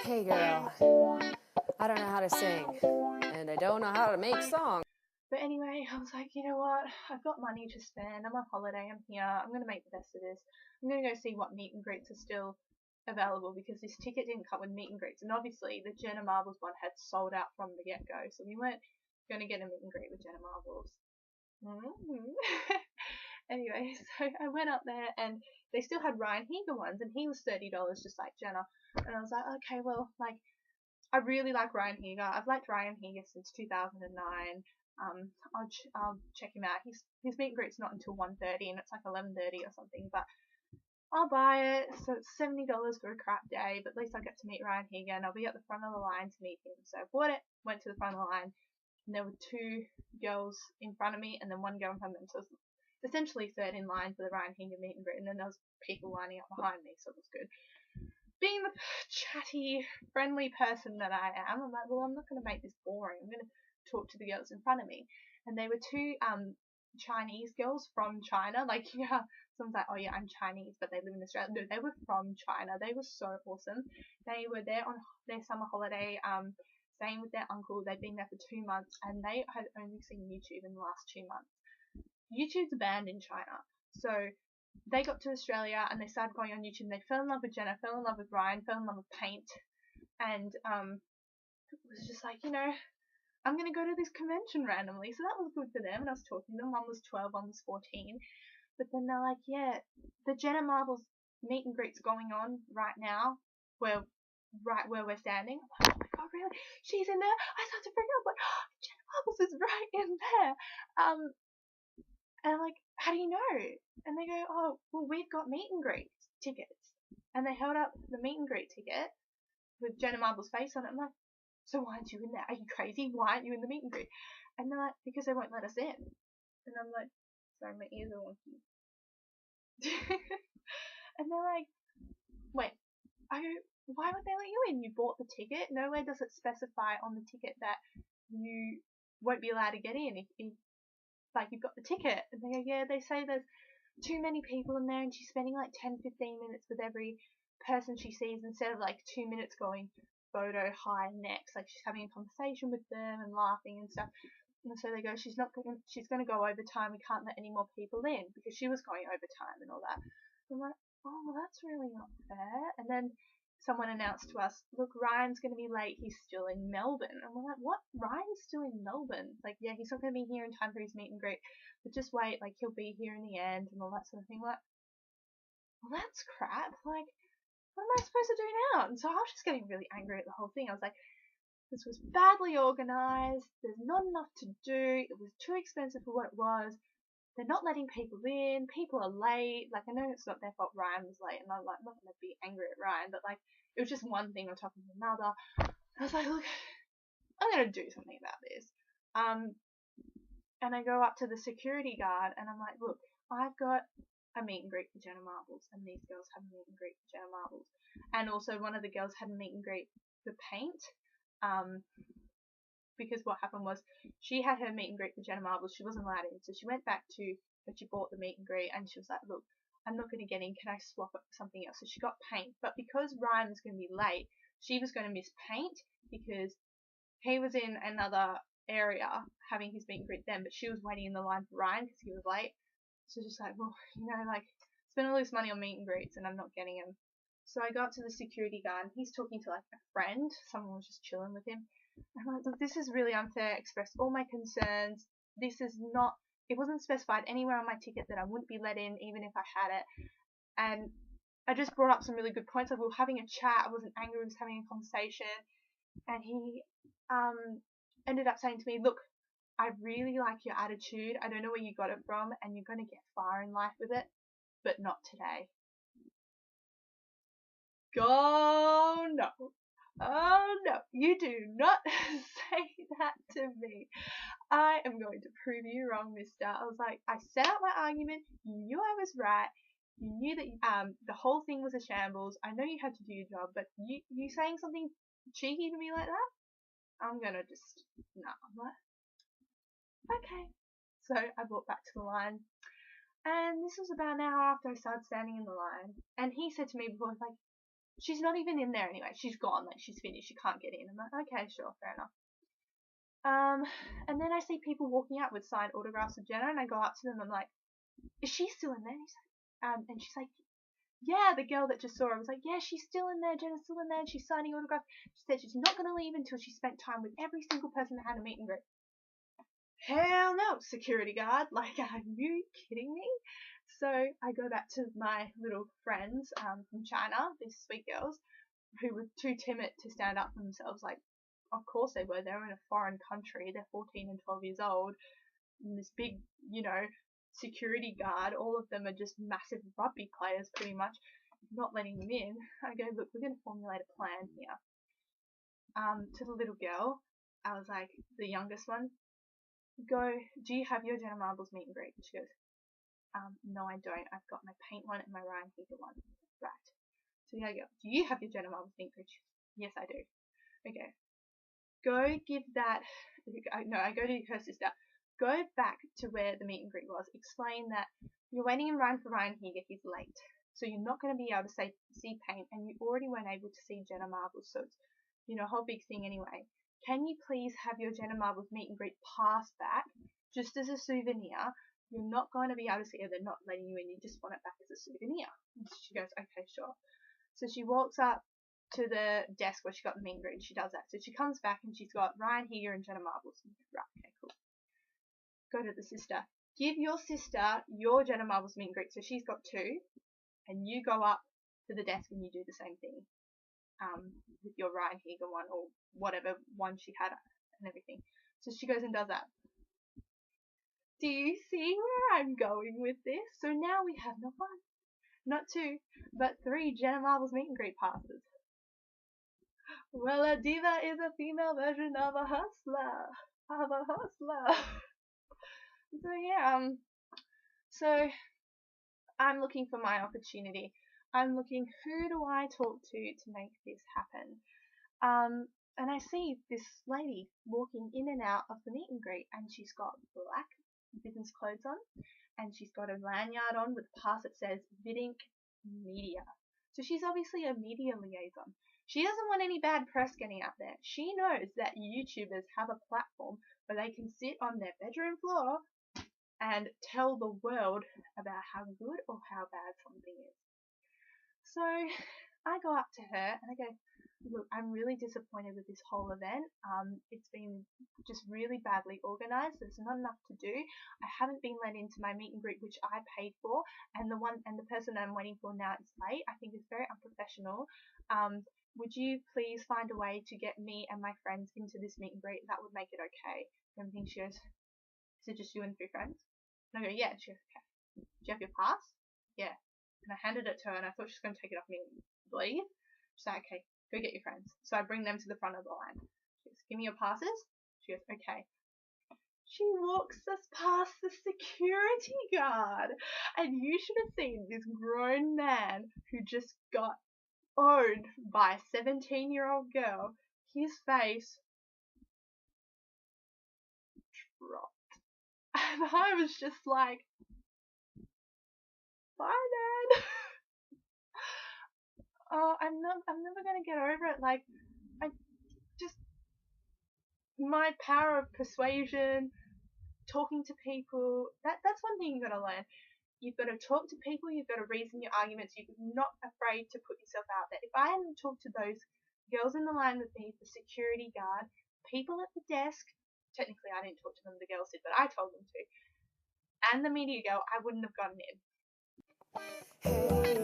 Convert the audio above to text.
Hey girl, I don't know how to sing, and I don't know how to make songs. But anyway, I was like, you know what? I've got money to spend. I'm on holiday. I'm here. I'm going to make the best of this. I'm going to go see what meet and greets are still available because this ticket didn't come with meet and greets. And obviously, the Jenna Marbles one had sold out from the get go. So we weren't going to get a meet and greet with Jenna Marbles. Anyway, so I went up there and they still had Ryan Higa ones, and he was $30 just like Jenna. And I was like, okay, well, like, I really like Ryan Higa. I've liked Ryan Higa since 2009. I'll check him out. His meet and greet's not until 1:30, and it's like 11:30 or something. But I'll buy it. So it's $70 for a crap day, but at least I get to meet Ryan Higa, and I'll be at the front of the line to meet him. So I bought it, went to the front of the line, and there were two girls in front of me, and then one girl in front of them. So it was essentially third in line for the Ryan Higa meet and greet, and then there was people lining up behind me, so it was good. Being the chatty, friendly person that I am, I'm like, well, I'm not going to make this boring. I'm going to talk to the girls in front of me. And they were two Chinese girls from China. Like, yeah, someone's like, oh yeah, I'm Chinese, but they live in Australia. No, they were from China. They were so awesome. They were there on their summer holiday, staying with their uncle. They'd been there for 2 months, and they had only seen YouTube in the last 2 months. YouTube's banned in China, so they got to Australia and they started going on YouTube and they fell in love with Jenna, fell in love with Ryan, fell in love with paint, and was just like, I'm going to go to this convention randomly. So that was good for them, and I was talking to them. One was 12, one was 14. But then they're like, yeah, the Jenna Marbles meet and greet's going on right now, right where we're standing. I'm like, oh my god, really? She's in there? I start to freak out, like, oh, Jenna Marbles is right in there. And I'm like, how do you know? And they go, oh, well, we've got meet and greet tickets. And they held up the meet and greet ticket with Jenna Marble's face on it. I'm like, so why aren't you in there? Are you crazy? Why aren't you in the meet and greet? And they're like, because they won't let us in. And I'm like, sorry, my ears are wonky. And they're like, wait. I go, why would they let you in? You bought the ticket. Nowhere does it specify on the ticket that you won't be allowed to get in if like, you've got the ticket. And they go, yeah, they say there's too many people in there and she's spending like 10-15 minutes with every person she sees instead of like 2 minutes going photo hi next. Like, she's having a conversation with them and laughing and stuff. And so they go, she's going to go overtime. We can't let any more people in, because she was going overtime and all that. I'm like, oh, well, that's really not fair. And then someone announced to us, look, Ryan's going to be late. He's still in Melbourne. And we're like, what? Ryan's still in Melbourne? Like, yeah, he's not going to be here in time for his meet and greet, but just wait, like, he'll be here in the end and all that sort of thing. Like, well, that's crap. Like, what am I supposed to do now? And so I was just getting really angry at the whole thing. I was like, this was badly organised. There's not enough to do. It was too expensive for what it was. They're not letting people in. People are late. Like, I know it's not their fault Ryan was late, and I'm like, not going to be angry at Ryan, but like, it was just one thing on top of another. I was like, look, I'm going to do something about this. And I go up to the security guard, and I'm like, look, I've got a meet and greet for Jenna Marbles, and these girls have a meet and greet for Jenna Marbles. And also, one of the girls had a meet and greet for paint. Because what happened was, she had her meet and greet for Jenna Marbles. She wasn't allowed in, so she went back to when she bought the meet and greet, and she was like, look, I'm not going to get in. Can I swap it for something else? So she got paint. But because Ryan was going to be late, she was going to miss paint because he was in another area having his meet and greet then, but she was waiting in the line for Ryan because he was late. So just like, well, like, spend all this money on meet and greets and I'm not getting him. So I got to the security guard and he's talking to like a friend. Someone was just chilling with him. I'm like, look, this is really unfair. Expressed all my concerns. This is not, it wasn't specified anywhere on my ticket that I wouldn't be let in even if I had it. And I just brought up some really good points. Like, we were having a chat. I wasn't angry. We were having a conversation. And he ended up saying to me, look, I really like your attitude. I don't know where you got it from, and you're going to get far in life with it, but not today. Go, no. Oh no, you do not say that to me. I am going to prove you wrong, mister. I was like, I set out my argument. You knew I was right. You knew that the whole thing was a shambles. I know you had to do your job, but you saying something cheeky to me like that? I'm gonna just, no. I'm like, okay. So I walked back to the line, and this was about an hour after I started standing in the line. And he said to me before, like, she's not even in there anyway. She's gone. Like, she's finished. She can't get in. I'm like, okay, sure, fair enough. And then I see people walking out with signed autographs of Jenna, and I go up to them. I'm like, is she still in there? And she's like, yeah, the girl that just saw her was like, yeah, she's still in there. Jenna's still in there. And she's signing autographs. She said she's not going to leave until she spent time with every single person that had a meet and greet. Hell no, security guard. Like, are you kidding me? So I go back to my little friends from China, these sweet girls, who were too timid to stand up for themselves. Like, of course they were. They were in a foreign country. They're 14 and 12 years old. And this big, security guard, all of them are just massive rugby players pretty much, not letting them in. I go, look, we're going to formulate a plan here. To the little girl, I was like, the youngest one, go, do you have your Jenna Marbles meet and greet? She goes, no, I don't. I've got my paint one and my Ryan Higa one. Right. So I go, do you have your Jenna Marbles meet and greet? She goes, yes, I do. Okay. Go give that, no, I go to her sister. Go back to where the meet and greet was. Explain that you're waiting in line for Ryan Higa. He's late. So you're not going to be able to see paint, and you already weren't able to see Jenna Marbles. So it's, a whole big thing anyway. Can you please have your Jenna Marbles meet and greet pass back, just as a souvenir? You're not going to be able to see her. They're not letting you in. You just want it back as a souvenir. And she goes, okay, sure. So she walks up to the desk where she got the meet and greet, and she does that. So she comes back, and she's got Ryan Higa and Jenna Marbles. Right, okay, cool. Go to the sister. Give your sister your Jenna Marbles meet and greet. So she's got two, and you go up to the desk and you do the same thing. With your Ryan Higa one or whatever one she had and everything. So she goes and does that. Do you see where I'm going with this? So now we have not one, not two, but three Jenna Marbles meet and greet passes. Well, a diva is a female version of a hustler. So yeah, so I'm looking for my opportunity. I'm looking, who do I talk to make this happen? And I see this lady walking in and out of the meet and greet, and she's got black business clothes on, and she's got a lanyard on with a pass that says Vidinc Media. So she's obviously a media liaison. She doesn't want any bad press getting out there. She knows that YouTubers have a platform where they can sit on their bedroom floor and tell the world about how good or how bad something is. So I go up to her and I go, look, I'm really disappointed with this whole event. It's been just really badly organised. There's not enough to do. I haven't been let into my meet and greet, which I paid for, and the person I'm waiting for now is late. I think it's very unprofessional. Would you please find a way to get me and my friends into this meet and greet? That would make it okay. And everything. She goes, is it just you and 3 friends? And I go, yeah. She goes, okay. Do you have your pass? Yeah. And I handed it to her, and I thought she was going to take it off me and leave. She's like, okay, go get your friends. So I bring them to the front of the line. She goes, give me your passes. She goes, okay. She walks us past the security guard. And you should have seen this grown man who just got owned by a 17-year-old girl. His face dropped. And I was just like, bye, Dad. Oh, I'm never gonna get over it. Like, my power of persuasion, talking to people, that's one thing you gotta learn. You've got to talk to people, you've got to reason your arguments, you're not afraid to put yourself out there. If I hadn't talked to those girls in the line with me, the security guard, people at the desk, technically I didn't talk to them, the girls did, but I told them to, and the media girl, I wouldn't have gotten in. Hey.